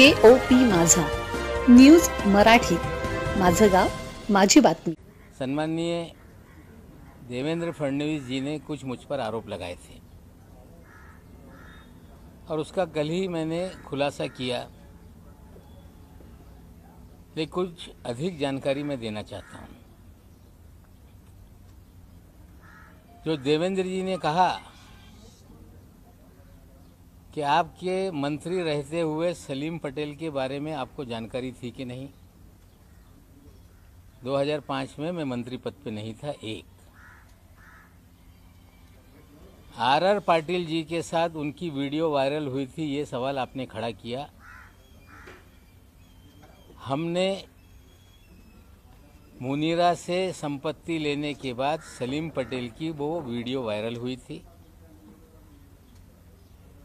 KOP माझा news Marathi, माझं गाव माझी बातमी। सम्माननीय देवेंद्र फडणवीस जी ने कुछ मुझ पर आरोप लगाए थे और उसका कल ही मैंने खुलासा किया, लेकिन कुछ अधिक जानकारी मैं देना चाहता हूं। जो देवेंद्र जी ने कहा कि आपके मंत्री रहते हुए सलीम पटेल के बारे में आपको जानकारी थी कि नहीं। 2005 में मैं मंत्री पद पे नहीं था। एक RR पाटिल जी के साथ उनकी वीडियो वायरल हुई थी, ये सवाल आपने खड़ा किया। हमने मुनीरा से संपत्ति लेने के बाद सलीम पटेल की वो वीडियो वायरल हुई थी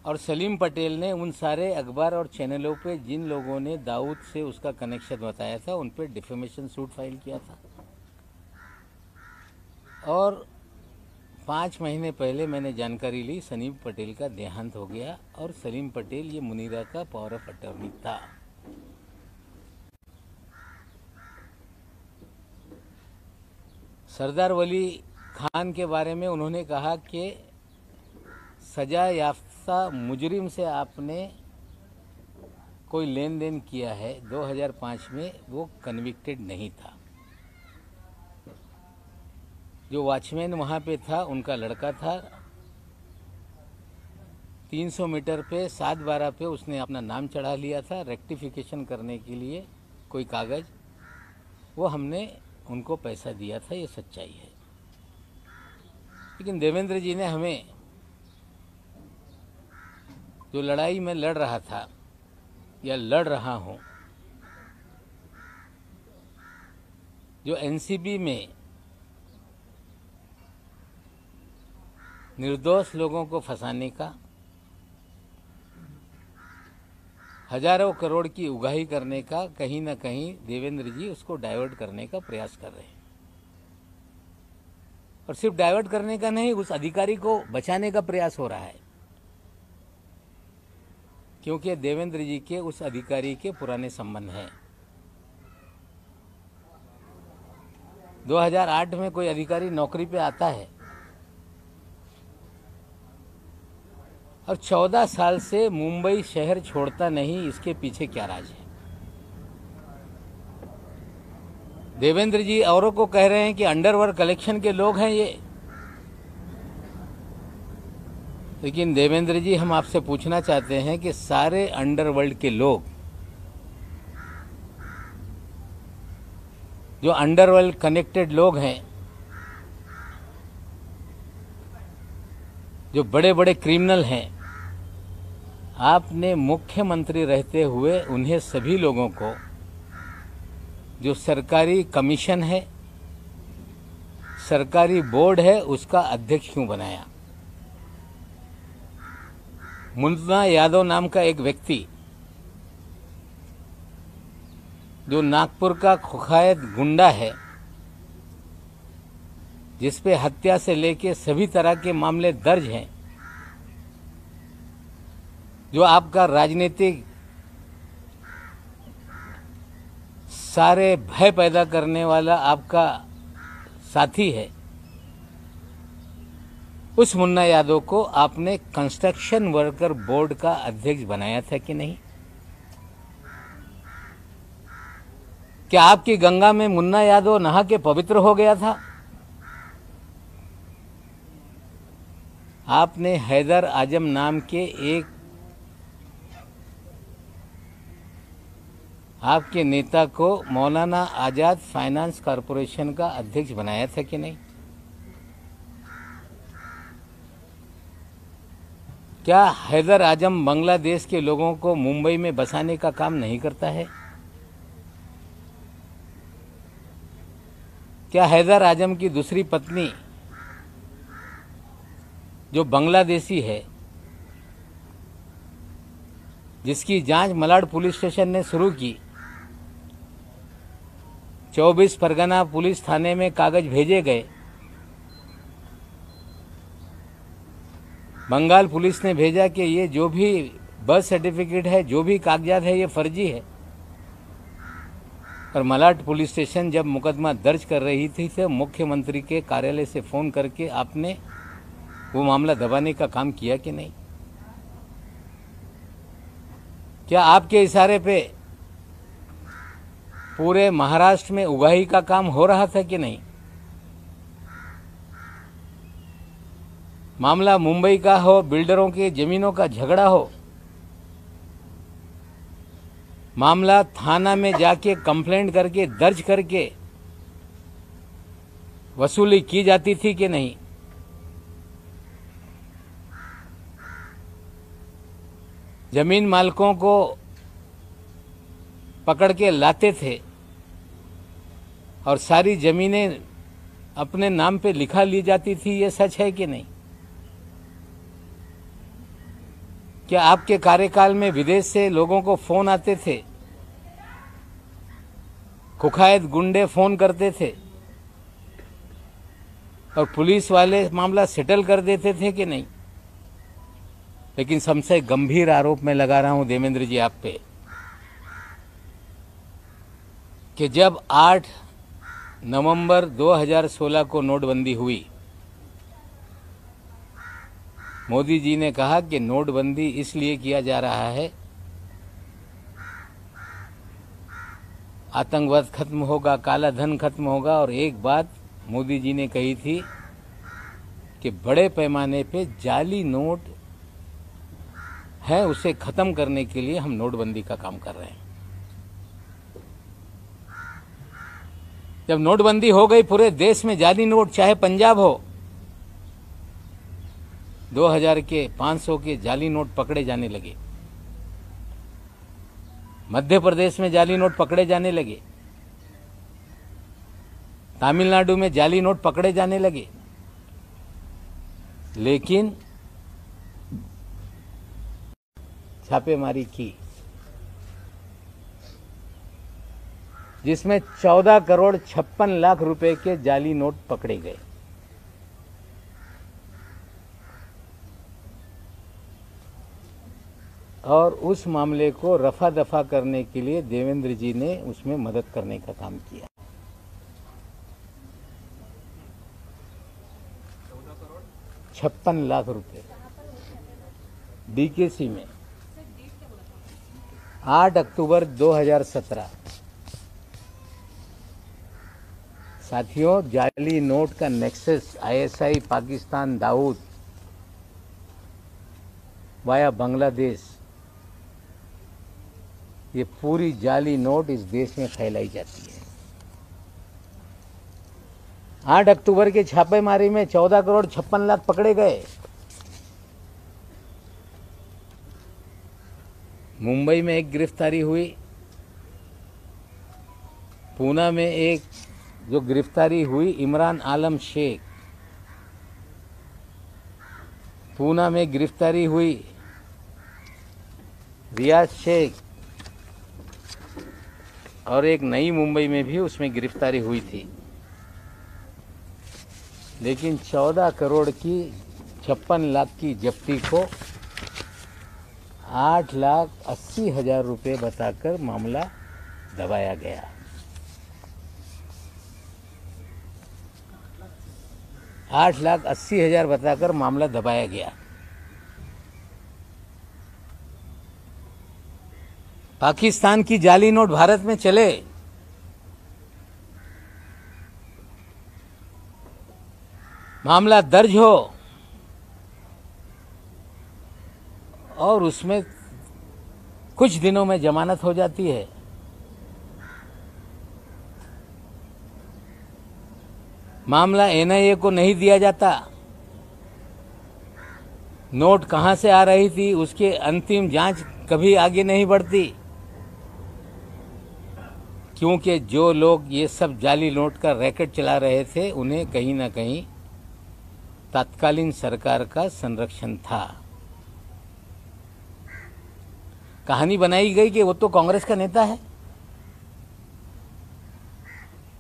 और सलीम पटेल ने उन सारे अखबार और चैनलों पे जिन लोगों ने दाऊद से उसका कनेक्शन बताया था उन पे डिफेमेशन सूट फाइल किया था। और 5 महीने पहले मैंने जानकारी ली सलीम पटेल का देहांत हो गया और सलीम पटेल ये मुनीरा का पावर ऑफ अटॉर्नी था। सरदार वली खान के बारे में उन्होंने कहा कि सजा याफ्ता मुजरिम से आपने कोई लेन देन किया है। 2005 में वो कन्विक्टेड नहीं था। जो वॉचमैन वहाँ पे था उनका लड़का था। 300 मीटर पे 7/12 पे उसने अपना नाम चढ़ा लिया था रेक्टिफिकेशन करने के लिए कोई कागज, वो हमने उनको पैसा दिया था, ये सच्चाई है। लेकिन देवेंद्र जी ने हमें जो लड़ाई में लड़ रहा था या लड़ रहा हूं, जो NCB में निर्दोष लोगों को फंसाने का, हजारों करोड़ की उगाही करने का, कहीं ना कहीं देवेंद्र जी उसको डाइवर्ट करने का प्रयास कर रहे हैं। और सिर्फ डाइवर्ट करने का नहीं, उस अधिकारी को बचाने का प्रयास हो रहा है, क्योंकि देवेंद्र जी के उस अधिकारी के पुराने संबंध हैं। 2008 में कोई अधिकारी नौकरी पे आता है और 14 साल से मुंबई शहर छोड़ता नहीं, इसके पीछे क्या राज है? देवेंद्र जी औरों को कह रहे हैं कि अंडरवर्ल्ड कलेक्शन के लोग हैं ये, लेकिन देवेंद्र जी हम आपसे पूछना चाहते हैं कि सारे अंडरवर्ल्ड के लोग, जो अंडरवर्ल्ड कनेक्टेड लोग हैं, जो बड़े बड़े क्रिमिनल हैं, आपने मुख्यमंत्री रहते हुए उन्हें सभी लोगों को जो सरकारी कमीशन है, सरकारी बोर्ड है, उसका अध्यक्ष क्यों बनाया? मुन्ना यादव नाम का एक व्यक्ति जो नागपुर का कुख्यात गुंडा है, जिसपे हत्या से लेके सभी तरह के मामले दर्ज हैं, जो आपका राजनीतिक सारे भय पैदा करने वाला आपका साथी है, उस मुन्ना यादव को आपने कंस्ट्रक्शन वर्कर बोर्ड का अध्यक्ष बनाया था कि नहीं? क्या आपकी गंगा में मुन्ना यादव नहा के पवित्र हो गया था? आपने हैदर आजम नाम के एक आपके नेता को मौलाना आजाद फाइनेंस कॉरपोरेशन का अध्यक्ष बनाया था कि नहीं? क्या हैदर आजम बांग्लादेश के लोगों को मुंबई में बसाने का काम नहीं करता है? क्या हैदर आजम की दूसरी पत्नी जो बांग्लादेशी है, जिसकी जांच मलाड पुलिस स्टेशन ने शुरू की, 24 परगना पुलिस थाने में कागज भेजे गए, बंगाल पुलिस ने भेजा कि ये जो भी बर्थ सर्टिफिकेट है, जो भी कागजात है, ये फर्जी है। और मलाड पुलिस स्टेशन जब मुकदमा दर्ज कर रही थी तो मुख्यमंत्री के कार्यालय से फ़ोन करके आपने वो मामला दबाने का काम किया कि नहीं? क्या आपके इशारे पे पूरे महाराष्ट्र में उगाही का काम हो रहा था कि नहीं? मामला मुंबई का हो, बिल्डरों के जमीनों का झगड़ा हो, मामला थाना में जाके कंप्लेंट करके दर्ज करके वसूली की जाती थी कि नहीं? जमीन मालिकों को पकड़ के लाते थे और सारी जमीनें अपने नाम पे लिखा ली जाती थी, ये सच है कि नहीं? क्या आपके कार्यकाल में विदेश से लोगों को फोन आते थे, कुख्यात गुंडे फोन करते थे और पुलिस वाले मामला सेटल कर देते थे कि नहीं? लेकिन सबसे गंभीर आरोप मैं लगा रहा हूं देवेंद्र जी आप पे कि जब 8 नवंबर 2016 को नोटबंदी हुई, मोदी जी ने कहा कि नोटबंदी इसलिए किया जा रहा है, आतंकवाद खत्म होगा, काला धन खत्म होगा। और एक बात मोदी जी ने कही थी कि बड़े पैमाने पे जाली नोट है, उसे खत्म करने के लिए हम नोटबंदी का काम कर रहे हैं। जब नोटबंदी हो गई पूरे देश में जाली नोट, चाहे पंजाब हो, 2000 के 500 के जाली नोट पकड़े जाने लगे, मध्य प्रदेश में जाली नोट पकड़े जाने लगे, तमिलनाडु में जाली नोट पकड़े जाने लगे। लेकिन छापेमारी की जिसमें 14 करोड़ 56 लाख रुपए के जाली नोट पकड़े गए। और उस मामले को रफा दफा करने के लिए देवेंद्र जी ने उसमें मदद करने का काम किया। 56 लाख रुपए डीकेसी में 8 अक्टूबर 2017। साथियों, जाली नोट का nexus ISI Pakistan Dawood via Bangladesh, ये पूरी जाली नोट इस देश में फैलाई जाती है। 8 अक्टूबर के छापेमारी में 14 करोड़ 56 लाख पकड़े गए। मुंबई में एक गिरफ्तारी हुई, पूना में एक जो गिरफ्तारी हुई इमरान आलम शेख, पूना में गिरफ्तारी हुई रियाज शेख, और एक नई मुंबई में भी उसमें गिरफ्तारी हुई थी। लेकिन 14 करोड़ की 56 लाख की जब्ती को 8,80,000 रुपये बताकर मामला दबाया गया। $8,80,000 बताकर मामला दबाया गया। पाकिस्तान की जाली नोट भारत में चले, मामला दर्ज हो और उसमें कुछ दिनों में जमानत हो जाती है। मामला एनआईए को नहीं दिया जाता। नोट कहां से आ रही थी उसके अंतिम जांच कभी आगे नहीं बढ़ती, क्योंकि जो लोग ये सब जाली नोट का रैकेट चला रहे थे उन्हें कहीं ना कहीं तत्कालीन सरकार का संरक्षण था। कहानी बनाई गई कि वो तो कांग्रेस का नेता है,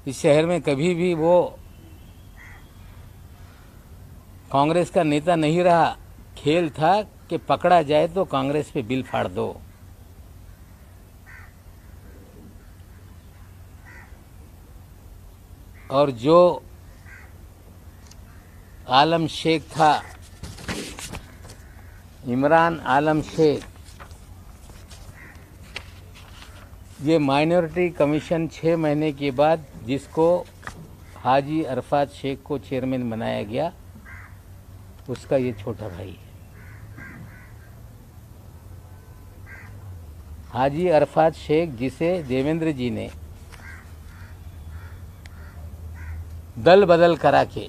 इस शहर में कभी भी वो कांग्रेस का नेता नहीं रहा। खेल था कि पकड़ा जाए तो कांग्रेस पे बिल फाड़ दो। और जो आलम शेख था, इमरान आलम शेख, ये माइनॉरिटी कमीशन 6 महीने के बाद जिसको हाजी अरफात शेख को चेयरमैन बनाया गया, उसका ये छोटा भाई है। हाजी अरफात शेख, जिसे देवेंद्र जी ने दल बदल करा के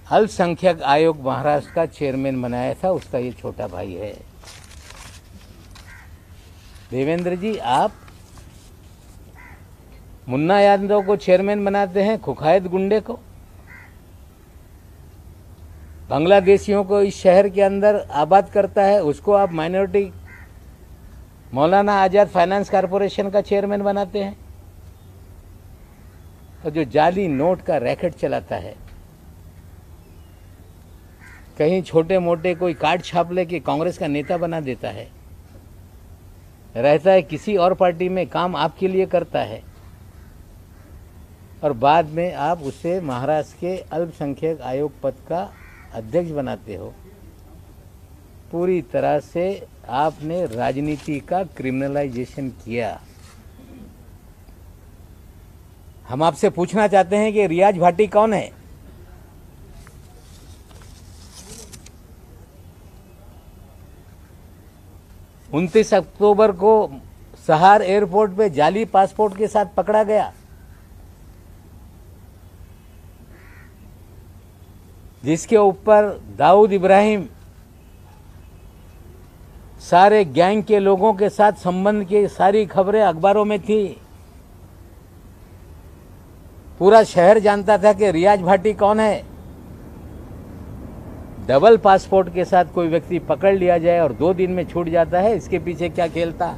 अल्पसंख्यक आयोग महाराष्ट्र का चेयरमैन बनाया था, उसका ये छोटा भाई है। देवेंद्र जी, आप मुन्ना यादव को चेयरमैन बनाते हैं, कुख्यात गुंडे को, बांग्लादेशियों को इस शहर के अंदर आबाद करता है, उसको आप minority Maulana Azad finance corporation का चेयरमैन बनाते हैं। और जो जाली नोट का रैकेट चलाता है, कहीं छोटे मोटे कोई कार्ड छाप लेके कांग्रेस का नेता बना देता है, रहता है किसी और पार्टी में, काम आपके लिए करता है, और बाद में आप उसे महाराष्ट्र के अल्पसंख्यक आयोग पद का अध्यक्ष बनाते हो। पूरी तरह से आपने राजनीति का क्रिमिनलाइजेशन किया। हम आपसे पूछना चाहते हैं कि रियाज भाटी कौन है? उनतीस अक्टूबर को सहार एयरपोर्ट पे जाली पासपोर्ट के साथ पकड़ा गया, जिसके ऊपर दाऊद इब्राहिम सारे गैंग के लोगों के साथ संबंध की सारी खबरें अखबारों में थी। पूरा शहर जानता था कि रियाज भाटी कौन है। डबल पासपोर्ट के साथ कोई व्यक्ति पकड़ लिया जाए और 2 दिन में छूट जाता है, इसके पीछे क्या खेल था?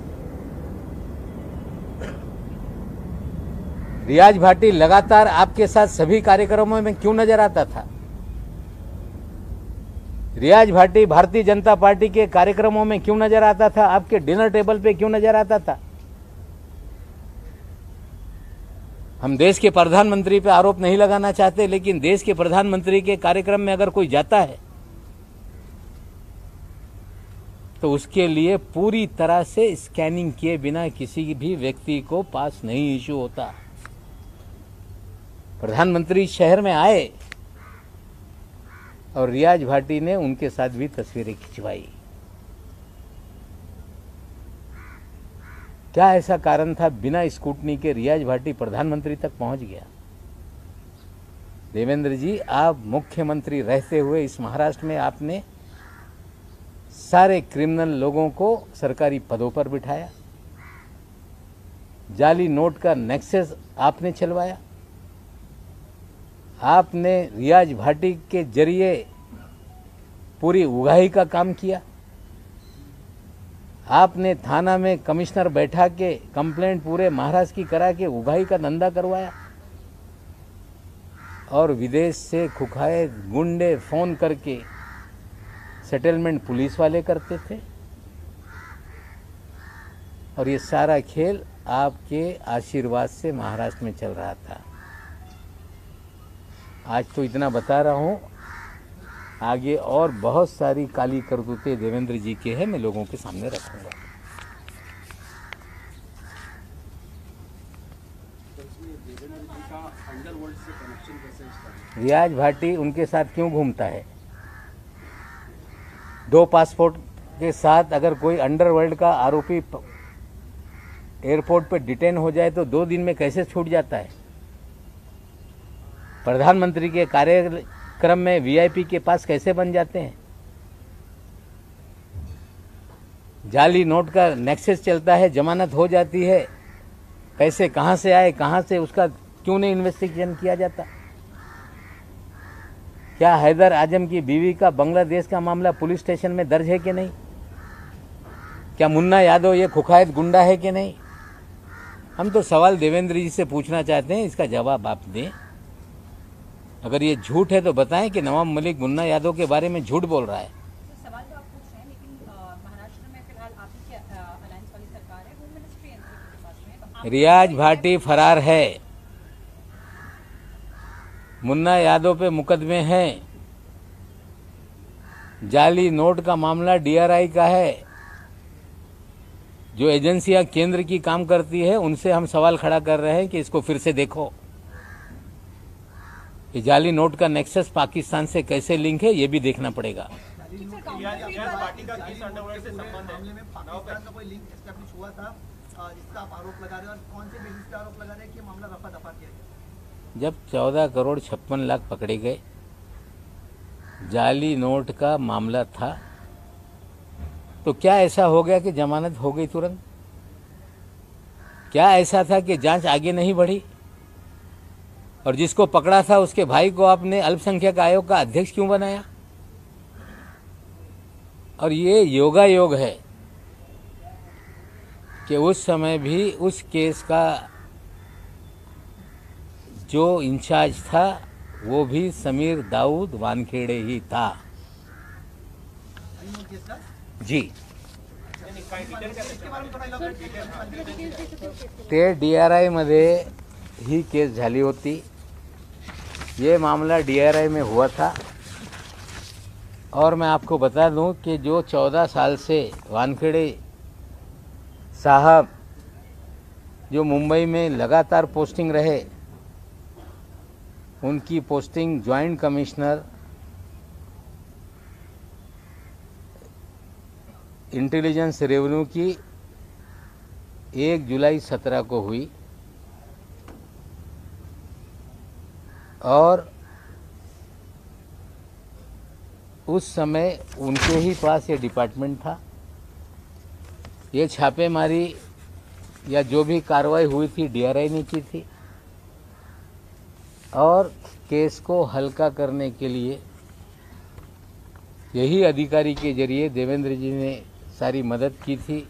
रियाज भाटी लगातार आपके साथ सभी कार्यक्रमों में क्यों नजर आता था? रियाज भाटी भारतीय जनता पार्टी के कार्यक्रमों में क्यों नजर आता था? आपके डिनर टेबल पे क्यों नजर आता था? हम देश के प्रधानमंत्री पे आरोप नहीं लगाना चाहते, लेकिन देश के प्रधानमंत्री के कार्यक्रम में अगर कोई जाता है तो उसके लिए पूरी तरह से स्कैनिंग किए बिना किसी भी व्यक्ति को पास नहीं इशू होता। प्रधानमंत्री शहर में आए और रियाज भाटी ने उनके साथ भी तस्वीरें खिंचवाई। क्या ऐसा कारण था बिना स्कूटनी के रियाज भाटी प्रधानमंत्री तक पहुंच गया? देवेंद्र जी, आप मुख्यमंत्री रहते हुए इस महाराष्ट्र में आपने सारे क्रिमिनल लोगों को सरकारी पदों पर बिठाया, जाली नोट का नेक्सस आपने चलवाया, आपने रियाज भाटी के जरिए पूरी उगाही का काम किया, आपने थाना में कमिश्नर बैठा के कंप्लेंट पूरे महाराष्ट्र की करा के उगाही का धंधा करवाया, और विदेश से कुख्यात गुंडे फोन करके सेटलमेंट पुलिस वाले करते थे। और ये सारा खेल आपके आशीर्वाद से महाराष्ट्र में चल रहा था। आज तो इतना बता रहा हूं, आगे और बहुत सारी काली करतूतें देवेंद्र जी के हैं, मैं लोगों के सामने रखूंगा। रियाज भाटी उनके साथ क्यों घूमता है? 2 पासपोर्ट के साथ अगर कोई अंडरवर्ल्ड का आरोपी एयरपोर्ट पे डिटेन हो जाए तो 2 दिन में कैसे छूट जाता है? प्रधानमंत्री के कार्यक्रम में वीआईपी के पास कैसे बन जाते हैं? जाली नोट का नेक्सस चलता है, जमानत हो जाती है, पैसे कहां से आए, कहां से, उसका क्यों नहीं इन्वेस्टिगेशन किया जाता? क्या हैदर आजम की बीवी का बांग्लादेश का मामला पुलिस स्टेशन में दर्ज है कि नहीं? क्या मुन्ना यादव ये कुख्यात गुंडा है कि नहीं? हम तो सवाल देवेंद्र जी से पूछना चाहते हैं, इसका जवाब आप दें। अगर ये झूठ है तो बताएं कि नवाब मलिक मुन्ना यादव के बारे में झूठ बोल रहा है। सवाल तो आप पूछ रहे हैं, लेकिन महाराष्ट्र में फिलहाल आप ही की अलायंस वाली सरकार है, होम मिनिस्ट्री एनसीपी के पास में है, तो आप रियाज भाटी फरार है, मुन्ना यादव पे मुकदमे हैं, जाली नोट का मामला डीआरआई का है। जो एजेंसियां केंद्र की काम करती है उनसे हम सवाल खड़ा कर रहे हैं कि इसको फिर से देखो, ये जाली नोट का नेक्सस पाकिस्तान से कैसे लिंक है ये भी देखना पड़ेगा। पार्टी का केस अंडरवर्ल्ड से संबंध है, में पाकिस्तान का कोई लिंक एस्टैब्लिश हुआ था जिसका आप आरोप लगा रहे हैं, और कौन से बेसिस पे आरोप लगा रहे हैं कि मामला रफा दफा किया गया? जब 14 करोड़ 56 लाख पकड़े गए, जाली नोट का मामला था, तो क्या ऐसा हो गया कि जमानत हो गई तुरंत? क्या ऐसा था कि जांच आगे नहीं बढ़ी? और जिसको पकड़ा था उसके भाई को आपने अल्पसंख्यक आयोग का अध्यक्ष क्यों बनाया? और ये योगायोग है कि उस समय भी उस केस का जो इंचार्ज था वो भी समीर दाऊद वानखेड़े ही था। जी, ते डीआरआई मध्ये ही केस झाली होती। ये मामला डीआरआई में हुआ था। और मैं आपको बता दूं कि जो 14 साल से वानखेड़े साहब जो मुंबई में लगातार पोस्टिंग रहे, उनकी posting joint commissioner intelligence revenue की 1 जुलाई 17 को हुई, और उस समय उनके ही पास ये डिपार्टमेंट था। ये छापेमारी या जो भी कार्रवाई हुई थी डीआरआई ने की थी, और केस को हल्का करने के लिए यही अधिकारी के जरिए देवेंद्र जी ने सारी मदद की थी।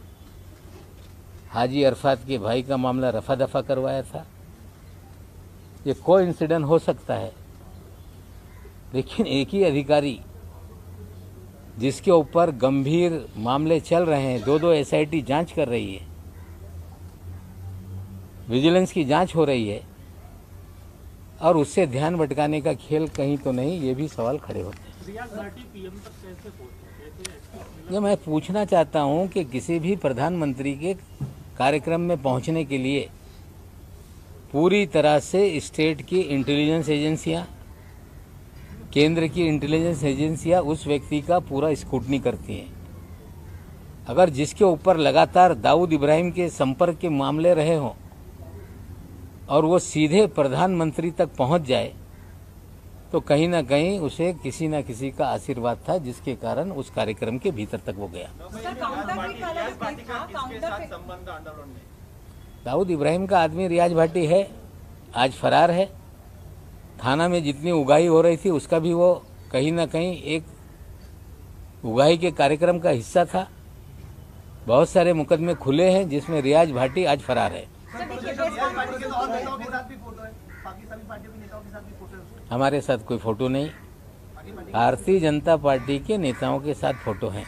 हाजी अरफात के भाई का मामला रफा दफा करवाया था। ये कोइंसिडेंस हो सकता है, लेकिन एक ही अधिकारी जिसके ऊपर गंभीर मामले चल रहे हैं, 2-2 एसआईटी जांच कर रही है, विजिलेंस की जांच हो रही है, और उससे ध्यान भटकाने का खेल कहीं तो नहीं, ये भी सवाल खड़े होते हैं। ये मैं पूछना चाहता हूं कि किसी भी प्रधानमंत्री के कार्यक्रम में पहुंचने के लिए पूरी तरह से स्टेट की इंटेलिजेंस एजेंसियां, केंद्र की इंटेलिजेंस एजेंसियां उस व्यक्ति का पूरा स्क्रूटनी करती हैं। अगर जिसके ऊपर लगातार दाऊद इब्राहिम के संपर्क के मामले रहे हों और वो सीधे प्रधानमंत्री तक पहुंच जाए, तो कहीं ना कहीं उसे किसी न किसी का आशीर्वाद था, जिसके कारण उस कार्यक्रम के भीतर तक वो गया। दाऊद इब्राहिम का आदमी रियाज भाटी है, आज फरार है। थाना में जितनी उगाही हो रही थी उसका भी वो कहीं ना कहीं एक उगाही के कार्यक्रम का हिस्सा था। बहुत सारे मुकदमे खुले हैं जिसमें रियाज भाटी आज फरार है। हमारे साथ कोई फोटो नहीं, भारतीय जनता पार्टी के नेताओं के साथ फोटो हैं।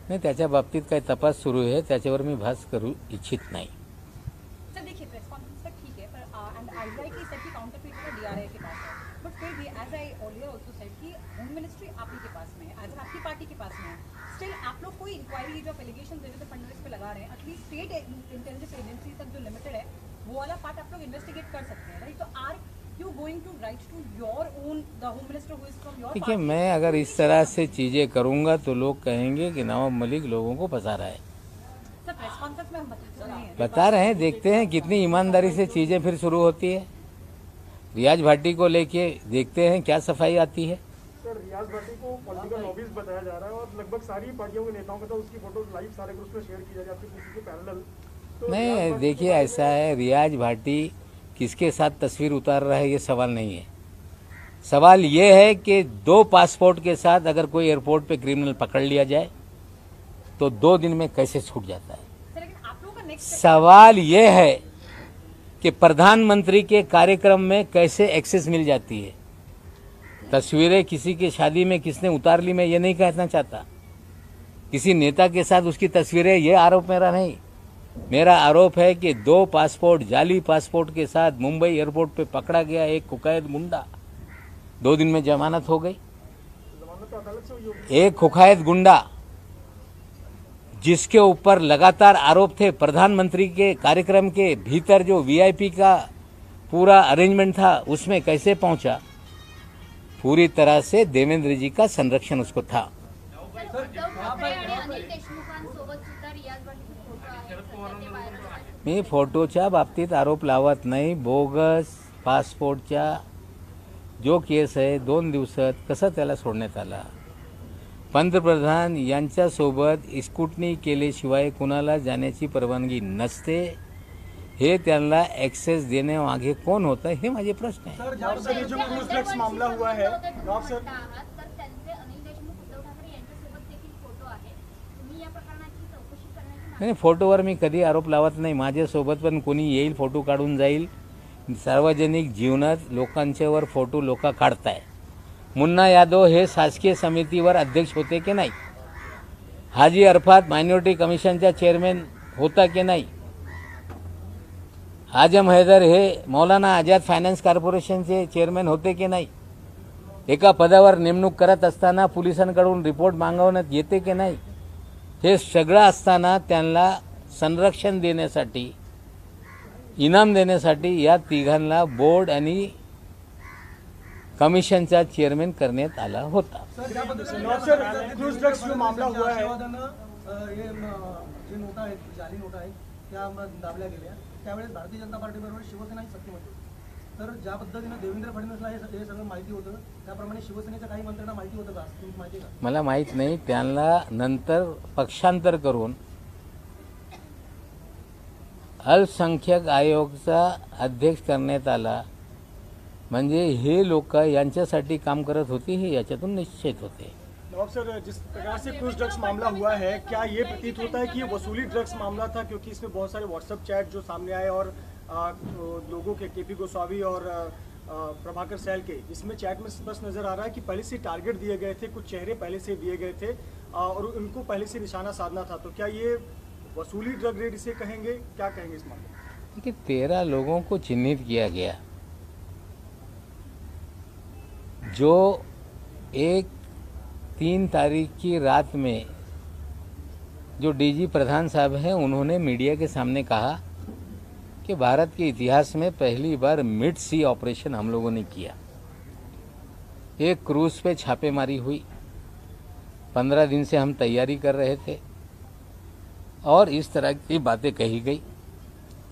नाही, त्याच्या बाबतीत काही तपास सुरू आहे, त्याच्यावर मी भाष्य करू इच्छित नाही। सर देखिए, प्रेस कॉन्फ्रेंस तक ठीक है, पर एंड आईआई की सेट की काउंटरफीट का डीआरआई के पास है, बट फिर भी as I earlier also said कि होम मिनिस्ट्री आप ही के पास में है, एज आपकी पार्टी के पास में है। स्टिल आप लोग कोई इंक्वायरी जो एलिगेशन देवेंद्र फडणवीस पे लगा रहे हैं, एटलीस्ट स्टेट इंटेलिजेंस एजेंसी तक जो लिमिटेड है वो वाला पार्ट आप लोग इन्वेस्टिगेट कर सकते हैं, राइट? तो are you going to write to your own the home minister who is from your? ठीक है, मैं अगर इस तरह से चीजें करूंगा तो लोग कहेंगे कि नवाब मलिक लोगों को फंसा रहा है। सर प्रेस कॉन्फ्रेंस में हम बता रहे हैं, देखते हैं कितनी ईमानदारी से चीजें फिर शुरू होती है। रियाज भाटी को लेके देखते हैं क्या सफाई आती है। सर, रियाज भाटी को पॉलिटिकल लॉबीज बताया जा रहा है और लगभग सारी पार्टियों के नेताओं के साथ उसकी फोटोज लाइव सारे ग्रुप्स में शेयर की जा रही है, आपकी किसी के पैरेलल। तो नहीं, देखिए ऐसा है, रियाज भाटी किसके साथ तस्वीर उतार रहा है ये सवाल नहीं है। सवाल ये है कि 2 पासपोर्ट के साथ अगर कोई एयरपोर्ट पे क्रिमिनल पकड़ लिया जाए तो 2 दिन में कैसे छूट जाता है। सर, लेकिन आप लोगों का सवाल ये है कि प्रधानमंत्री के कार्यक्रम में कैसे एक्सेस मिल जाती है। तस्वीरें किसी की शादी में किसने उतार ली, मैं ये नहीं कहना चाहता। किसी नेता के साथ उसकी तस्वीरें, ये आरोप मेरा नहीं। मेरा आरोप है कि 2 पासपोर्ट, जाली पासपोर्ट के साथ मुंबई एयरपोर्ट पे पकड़ा गया एक कुख्यात गुंडा, 2 दिन में जमानत हो गई। एक कुख्यात गुंडा जिसके ऊपर लगातार आरोप थे, प्रधानमंत्री के कार्यक्रम के भीतर जो वीआईपी का पूरा अरेंजमेंट था उसमें कैसे पहुंचा। पूरी तरह से देवेंद्र जी का संरक्षण उसको था। मी फोटोच्या बाबतीत आरोप लावत नाही। बोगस पासपोर्टच्या जो केस आहे 2 दिवसात कसं त्याला सोडण्यात आला। पंतप्रधान यांच्यासोबत स्कूटनी केल्याशिवाय कुणाला जाण्याची परवानगी नसते। हे त्यांना ॲक्सेस देण्यामागे कोण होतं, हे माझे प्रश्न आहे। सर, जो क्रूज ड्रग्स मामला हुआ है, सर नाही, फोटोवर मी कधी आरोप लावत नाही। माझ्यासोबत पण कोणी येईल, फोटो काढून जाईल। सार्वजनिक जीवनात लोकांच्यावर फोटो लोक काढताय। मुन्ना यादव हे शासकीय समितीवर अध्यक्ष होते की नाही? हाजी अरफात मायनॉरिटी कमिशनचा चेअरमॅन होता की नाही? आजम हैदर हे मौलाना आझाद फायनान्स कॉर्पोरेशनचे चेअरमॅन होते की नाही? एका पदावर नेमणूक करत असताना पोलिसांकडून रिपोर्ट मागवण्यात येते की नाही? हे सगळं असताना त्यांना संरक्षण देण्यासाठी, इनाम देण्यासाठी या तिघांना बोर्ड आणि कमिशनचा चेअरमॅन करण्यात आला होता। सर, क्रूज ड्रग्स जो मामला हुआ है, हे जे नोटा आहेत, जाली नोटा आहेत, त्या दाबल्या गेल्या त्यावेळेस भारतीय जनता पार्टीबरोबर शिवसेनाही सत्तेमध्ये होती। तर ज्या पद्धतीने देवेंद्र फडणवीसला हे सगळं माहिती होतं, त्याप्रमाणे शिवसेनेच्या काही मंत्र्यांना माहिती होतं का, तुम्ही माहिती का? मला माहित नाही। त्यांना नंतर पक्षांतर करून अल्पसंख्याक आयोगाचा अध्यक्ष करण्यात आला। म्हणजे हे लोक यांच्यासाठी काम करत होते, हे याच्यातून निश्चित होते। नवाब सर, जिस प्रकार से क्रूज ड्रग्स मामला हुआ है, क्या ये प्रतीत होता है कि ये वसूली ड्रग्स मामला था, क्योंकि इसमें बहुत सारे व्हाट्सएप चैट जो सामने आए और लोगों के केपी गोस्वामी और प्रभाकर सैल के, इसमें चैट में स्पष्ट नजर आ रहा है कि पहले से टारगेट दिए गए थे, कुछ चेहरे पहले से दिए गए थे और उनको पहले से निशाना साधना था। तो क्या ये वसूली ड्रग रेड इसे कहेंगे, क्या कहेंगे इस मामले में? देखिए, 13 लोगों को चिन्हित किया गया। जो 3 तारीख की रात में जो डीजी प्रधान साहब हैं, उन्होंने मीडिया के सामने कहा कि भारत के इतिहास में पहली बार मिड सी ऑपरेशन हम लोगों ने किया। एक क्रूज पे छापेमारी हुई, 15 दिन से हम तैयारी कर रहे थे और इस तरह की बातें कही गई।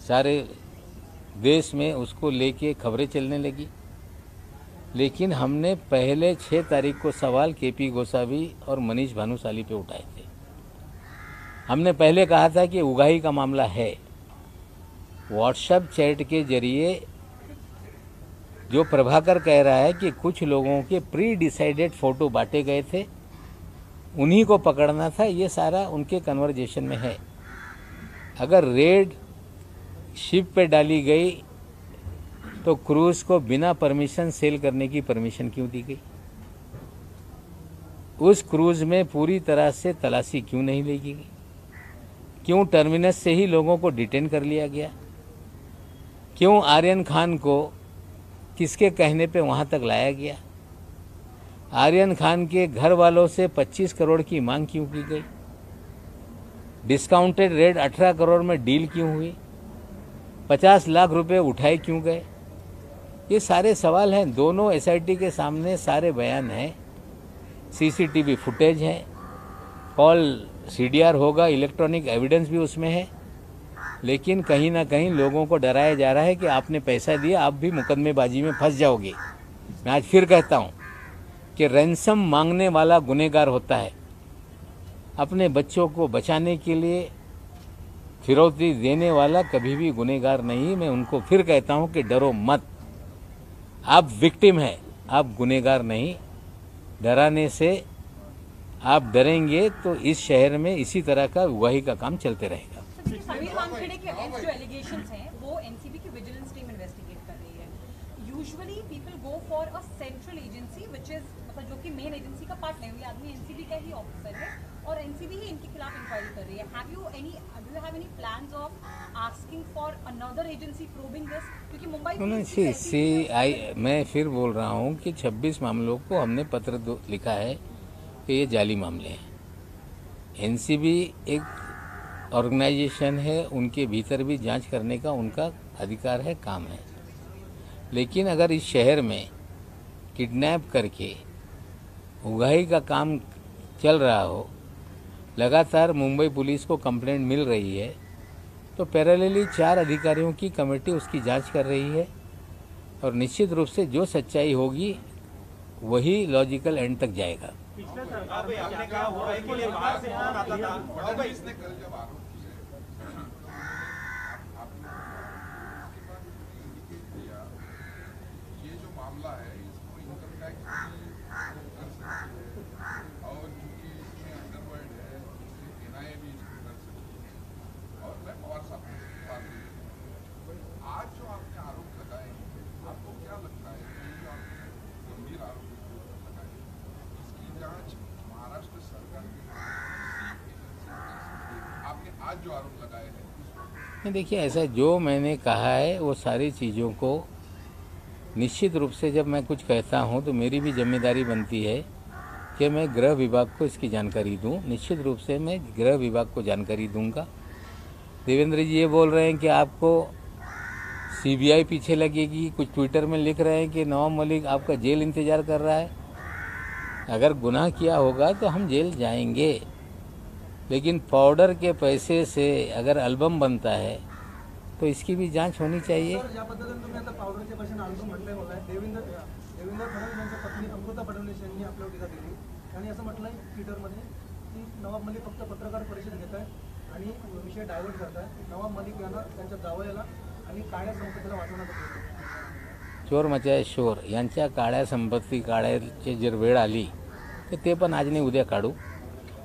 सारे देश में उसको लेके खबरें चलने लगी। लेकिन हमने पहले 6 तारीख को सवाल केपी गोस्वामी और मनीष भानुशाली पे उठाए थे। हमने पहले कहा था कि उगाही का मामला है। व्हाट्सएप चैट के जरिए जो प्रभाकर कह रहा है कि कुछ लोगों के प्री डिसाइडेड फोटो बांटे गए थे, उन्हीं को पकड़ना था, ये सारा उनके कन्वर्जेशन में है। अगर रेड शिप पे डाली गई तो क्रूज को बिना परमिशन सेल करने की परमिशन क्यों दी गई? उस क्रूज में पूरी तरह से तलाशी क्यों नहीं ली गई? क्यों टर्मिनस से ही लोगों को डिटेन कर लिया गया? क्यों आर्यन खान को किसके कहने पे वहां तक लाया गया? आर्यन खान के घर वालों से 25 करोड़ की मांग क्यों की गई? डिस्काउंटेड रेट 18 करोड़ में डील क्यों हुई? 50 लाख रुपए उठाए क्यों गए? ये सारे सवाल हैं। दोनों एसआईटी के सामने सारे बयान हैं, सीसीटीवी फुटेज है, कॉल सीडीआर होगा, इलेक्ट्रॉनिक एविडेंस भी उसमें है। लेकिन कहीं ना कहीं लोगों को डराया जा रहा है कि आपने पैसा दिया, आप भी मुकदमेबाजी में फंस जाओगे। मैं आज फिर कहता हूँ कि रैंसम मांगने वाला गुनहगार होता है। अपने बच्चों को बचाने के लिए फिरौती देने वाला कभी भी गुनहगार नहीं। मैं उनको फिर कहता हूँ कि डरो मत, आप विक्टिम हैं, आप गुनहगार नहीं। डराने से आप डरेंगे तो इस शहर में इसी तरह का उगाही का काम चलते रहेगा। समीर वानखेड़े के अगेंस्ट जो एलिगेशंस हैं वो एनसीबी की विजिलेंस टीम इन्वेस्टिगेट कर रही है। Usually people go for a central agency which is मतलब जो कि मेन एजेंसी का पार्ट नहीं, ये आदमी एनसीबी का ही ऑफिसर है और एनसीबी ही इनके खिलाफ इंक्वायरी कर रही है। Do you have any plans of asking for another agency probing this? क्योंकि मुंबई मैं फिर बोल रहा हूँ कि 26 मामलों को हमने पत्र लिखा है कि ये जाली मामले हैं। एनसीबी एक ऑर्गेनाइजेशन है, उनके भीतर भी जांच करने का उनका अधिकार है, काम है। लेकिन अगर इस शहर में किडनैप करके उगाही का काम चल रहा हो, लगातार मुंबई पुलिस को कंप्लेंट मिल रही है, तो पैरेलली 4 अधिकारियों की कमेटी उसकी जांच कर रही है और निश्चित रूप से जो सच्चाई होगी वही लॉजिकल एंड तक जाएगा। पिछले सरकार में आपने कहा हुआ है कि ये बाहर से फोन आता था। इसने कल जब आरोप किया, ये जो मामला है इसको इनकम टैक्स कर सकती है और चूंकि इसमें अंडरवर्ल्ड है इसलिए एनआईए भी इसको कर सकती है और मैं पवार साहब की बात करूँ। आज जो आपने आरोप लगाए आपको क्या लगता है कि जो आपने गंभीर आरोप लगाए इसकी जांच महाराष्ट्र सरकार की आपने आज जो आरोप लगाए हैं? देखिए, ऐसा जो मैंने कहा है वो सारी चीज़ों को निश्चित रूप से जब मैं कुछ कहता हूं तो मेरी भी जिम्मेदारी बनती है कि मैं गृह विभाग को इसकी जानकारी दूं। निश्चित रूप से मैं गृह विभाग को जानकारी दूंगा। देवेंद्र जी ये बोल रहे हैं कि आपको सीबीआई पीछे लगेगी, कुछ ट्विटर में लिख रहे हैं कि नवाब मलिक आपका जेल इंतजार कर रहा है। अगर गुनाह किया होगा तो हम जेल जाएंगे, लेकिन पाउडर के पैसे से अगर एल्बम बनता है तो इसकी भी जांच होनी चाहिए। सर, ज्या पद्धतीने तुम्ही आता पावडरचे पैसे अल्बम म्हटलंय मला देवेंद्र फडणवीस यांच्या पत्नी अमृता फडणवीस यांनी आपल्यावर टीका केली आणि असं म्हटलंय ट्विटरमध्ये की नवाब मलिक फक्त पत्रकार परिषद घेत आहे आणि विषय डायव्हर्ट करताय। नवाब मलिक यांना त्यांच्या जावयाला आणि काळ्या संपत्तीला वाचवण्यात येतं। चोर मचाए शोर यांच्या काळ्या संपत्ती काढायची जर वेळ आली तर ते पण आज नाही उद्या काढू।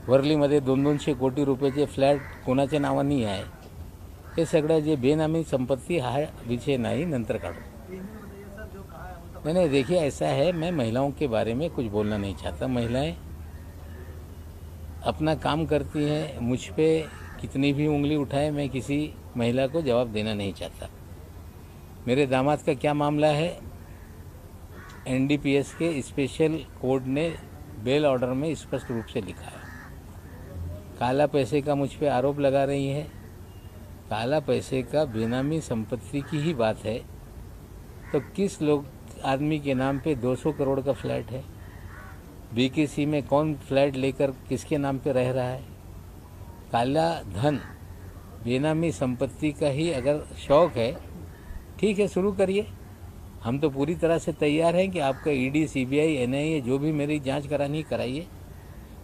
वर्लीमध्ये 200-200 कोटी रुपयाचे फ्लॅट कोणाच्या नावानी आहे, हे सगळं जे बेनामी संपत्ती हा विषय नहीं, नंतर काढू। नहीं, देखिए ऐसा है, मैं महिलाओं के बारे में कुछ बोलना नहीं चाहता। महिलाएं अपना काम करती हैं, मुझ पे कितनी भी उंगली उठाए मैं किसी महिला को जवाब देना नहीं चाहता। मेरे दामाद का क्या मामला है, एनडीपीएस के स्पेशल कोर्ट ने बेल ऑर्डर में स्पष्ट रूप से लिखा है। काला पैसे का मुझ पे आरोप लगा रही है। काला पैसे का बेनामी संपत्ति की ही बात है तो किस लोग आदमी के नाम पे 200 करोड़ का फ्लैट है? बीकेसी में कौन फ्लैट लेकर किसके नाम पे रह रहा है? काला धन बेनामी संपत्ति का ही अगर शौक है, ठीक है, शुरू करिए। हम तो पूरी तरह से तैयार हैं कि आपका ईडी, सीबीआई, एनआईए जो भी मेरी जांच करानी कराइए,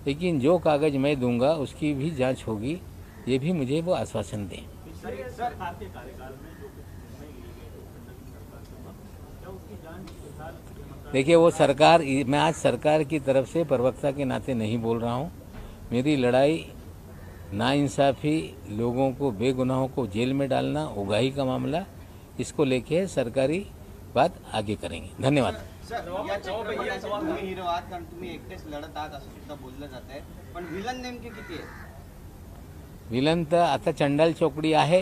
लेकिन जो कागज मैं दूंगा उसकी भी जांच होगी, ये भी मुझे वो आश्वासन दें। देखिए, वो सरकार, मैं आज सरकार की तरफ से प्रवक्ता के नाते नहीं बोल रहा हूँ। मेरी लड़ाई नाइंसाफ़ी, लोगों को, बेगुनाहों को जेल में डालना, उगाही का मामला, इसको लेके सरकारी बात आगे करेंगे। धन्यवाद। सर, या चित्रपटाचा तुम्ही हिरो आहात कारण तुम्ही एकटेच लढत आहात असं सुद्धा बोललं जात आहे, पण विलन नेमके किती आहेत? विलन तर आता चंडाल चौकडी आहे,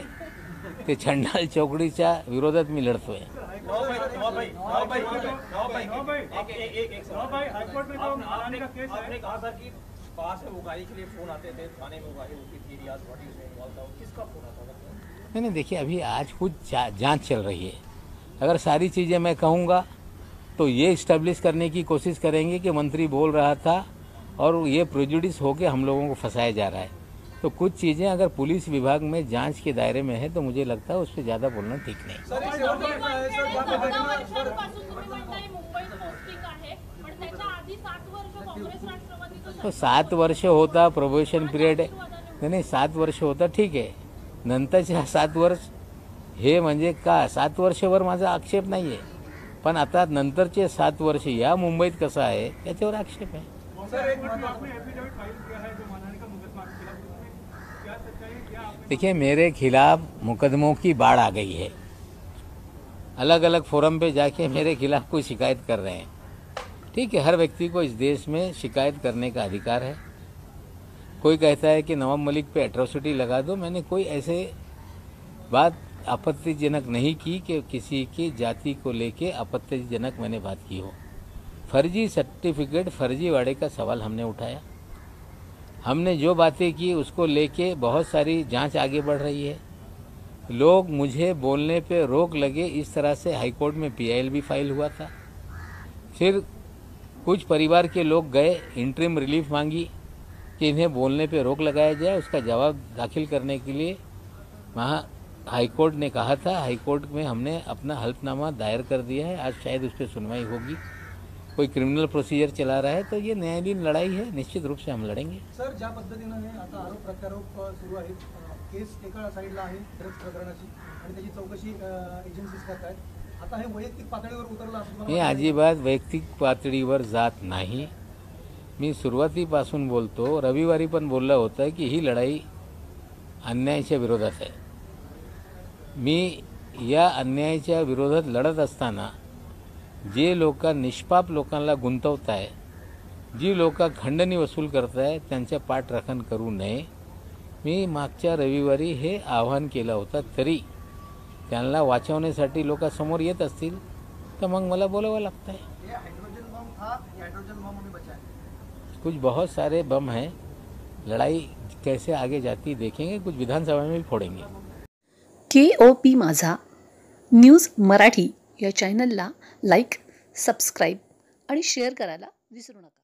ते चंडाल चौकडीच्या विरोधात मी लढतोय। आपने कहा सर कि पास में उगाही के लिए फोन आते थे, थाने में उगाही होती थी, रियाज पार्टी उसमें इन्वॉल्व था, किसका फोन आता था? नहीं, देखिए अभी आज कुछ जांच चल रही है। अगर सारी चीज़ें मैं कहूँगा तो ये इस्टेब्लिश करने की कोशिश करेंगे कि मंत्री बोल रहा था और ये प्रेजुडिस होकर हम लोगों को फंसाया जा रहा है। तो कुछ चीज़ें अगर पुलिस विभाग में जांच के दायरे में है तो मुझे लगता है उस पर ज़्यादा बोलना ठीक नहीं। तो 7 वर्ष होता प्रोबेशन पिरियड, नहीं 7 वर्ष होता ठीक आहे, नंतरचे 7 वर्ष हे म्हणजे का 7 वर्षावर माझा आक्षेप नाही आहे, पण आता नंतरचे 7 वर्ष या मुंबईत कसं आहे त्याच्यावर आक्षेप आहे। देखिए, मेरे खिलाफ मुकदमों की बाढ़ आ गई है। अलग अलग फोरम पे जाके मेरे खिलाफ कोई शिकायत कर रहे हैं। ठीक है, हर व्यक्ति को इस देश में शिकायत करने का अधिकार है। कोई कहता है कि नवाब मलिक पे एट्रोसिटी लगा दो। मैंने कोई ऐसे बात आपत्तिजनक नहीं की कि किसी की जाति को लेके आपत्तिजनक मैंने बात की हो। फर्जी सर्टिफिकेट, फर्जीवाड़े का सवाल हमने उठाया। हमने जो बातें की उसको लेके बहुत सारी जांच आगे बढ़ रही है। लोग मुझे बोलने पे रोक लगे, इस तरह से हाईकोर्ट में PIL भी फाइल हुआ था। फिर कुछ परिवार के लोग गए, इंटरिम रिलीफ मांगी कि इन्हें बोलने पे रोक लगाया जाए। उसका जवाब दाखिल करने के लिए वहाँ हाईकोर्ट ने कहा था। हाईकोर्ट में हमने अपना हल्फनामा दायर कर दिया है। आज शायद उस पर सुनवाई होगी। कोई क्रिमिनल प्रोसिजर चला रहा है तो ये न्यायालयीन लढाई है, निश्चित रूप से हम लढेंगे। सर, ज्या पद्धतीनं हे आता आरोप प्रत्यारोप सुरू आहेत, केस एका साईडला आहे ड्रग्ज प्रकरणाची आणि त्याची चौकशी एजन्सीज करत आहेत, आता हे वैयक्तिक पातळीवर उतरलं असं तुम्हाला मी अजिबात वैयक्तिक पातळीवर जात नाही। मी सुरुवातीपासून बोलतो, रविवारी पण बोललं होतं की ही लढाई अन्यायाच्या विरोधात आहे। मी या अन्यायाच्या विरोधात लढत असताना जे लोक निष्पाप लोकांना गुंतवताय, जी लोक खंडणी वसूल करताय, त्यांच्या पाठराखण करू नये। मी मागच्या रविवारी हे आवाहन केलं होतं, तरी त्यांना वाचवण्यासाठी लोक समोर येत असतील तर मग मला बोलावं लागतं है। ये हाइड्रोजन बम था, ये हाइड्रोजन बम हमें बचा है। कुछ बहुत सारे बम हैं, लड़ाई कैसे आगे जाती देखेंगे, कुछ विधानसभा में भी फोड़ेंगे। KOP माझा न्यूज मराठी या चॅनलला लाईक, सबस्क्राईब आणि शेअर करायला विसरू नका।